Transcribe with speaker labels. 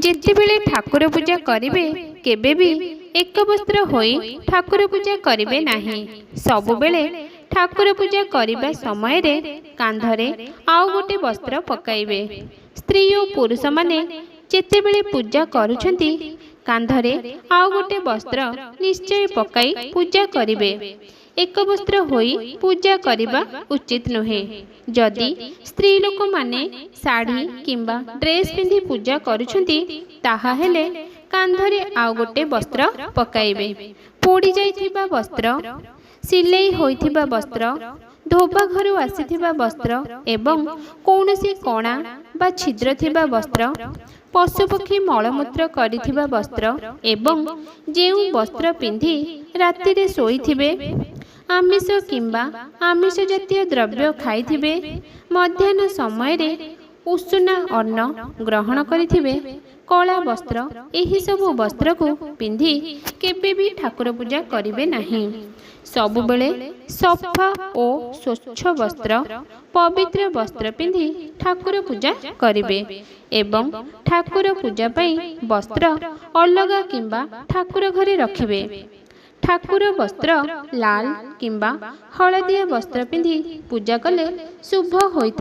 Speaker 1: ଯେତେବେଳେ ଠାକୁର ପୂଜା କରିବେ କେବେ ବି ଏକ ବସ୍ତ୍ର ହୋଇ ଠାକୁର ପୂଜା କରିବେ ନାହିଁ। ସବୁବେଳେ ଠାକୁର ପୂଜା କରିବା ସମୟରେ କାନ୍ଧରେ ଆଉ ଗୋଟେ ବସ୍ତ୍ର ପକାଇବେ। ସ୍ତ୍ରୀ ଓ ପୁରୁଷମାନେ ଯେତେବେଳେ ପୂଜା କରୁଛନ୍ତି କାନ୍ଧରେ ଆଉ ଗୋଟେ ବସ୍ତ୍ର ନିଶ୍ଚୟ ପକାଇ ପୂଜା କରିବେ। ଏକ ବସ୍ତ୍ର ହୋଇ ପୂଜା କରିବା ଉଚିତ ନୁହେଁ। ଯଦି ସ୍ତ୍ରୀ ଲୋକମାନେ ଶାଢ଼ୀ କିମ୍ବା ଡ୍ରେସ୍ ପିନ୍ଧି ପୂଜା କରୁଛନ୍ତି ତାହାହେଲେ କାନ୍ଧରେ ଆଉ ଗୋଟେ ବସ୍ତ୍ର ପକାଇବେ। ପୋଡ଼ି ଯାଇଥିବା ବସ୍ତ୍ର, ସିଲେଇ ହୋଇଥିବା ବସ୍ତ୍ର, ଧୋବା ଘରୁ ଆସିଥିବା ବସ୍ତ୍ର ଏବଂ କୌଣସି କଣା ବା ଛିଦ୍ର ଥିବା ବସ୍ତ୍ର, ପଶୁପକ୍ଷୀ ମଳମୂତ୍ର କରିଥିବା ବସ୍ତ୍ର ଏବଂ ଯେଉଁ ବସ୍ତ୍ର ପିନ୍ଧି ରାତିରେ ଶୋଇଥିବେ, ଆମିଷ କିମ୍ବା ଆମିଷ ଜାତୀୟ ଦ୍ରବ୍ୟ ଖାଇଥିବେ, ମଧ୍ୟାହ୍ନ ସମୟରେ ଉଷୁନା ଅନ୍ନ ଗ୍ରହଣ କରିଥିବେ, କଳା ବସ୍ତ୍ର, ଏହିସବୁ ବସ୍ତ୍ରକୁ ପିନ୍ଧି କେବେ ବି ଠାକୁର ପୂଜା କରିବେ ନାହିଁ। ସବୁବେଳେ ସଫା ଓ ସ୍ୱଚ୍ଛ ବସ୍ତ୍ର, ପବିତ୍ର ବସ୍ତ୍ର ପିନ୍ଧି ଠାକୁର ପୂଜା କରିବେ ଏବଂ ଠାକୁର ପୂଜା ପାଇଁ ବସ୍ତ୍ର ଅଲଗା କିମ୍ବା ଠାକୁର ଘରେ ରଖିବେ। ଠାକୁର ବସ୍ତ୍ର ଲାଲ କିମ୍ବା ହଳଦିଆ ବସ୍ତ୍ର ପିନ୍ଧି ପୂଜା କଲେ ଶୁଭ ହୋଇଥାଏ।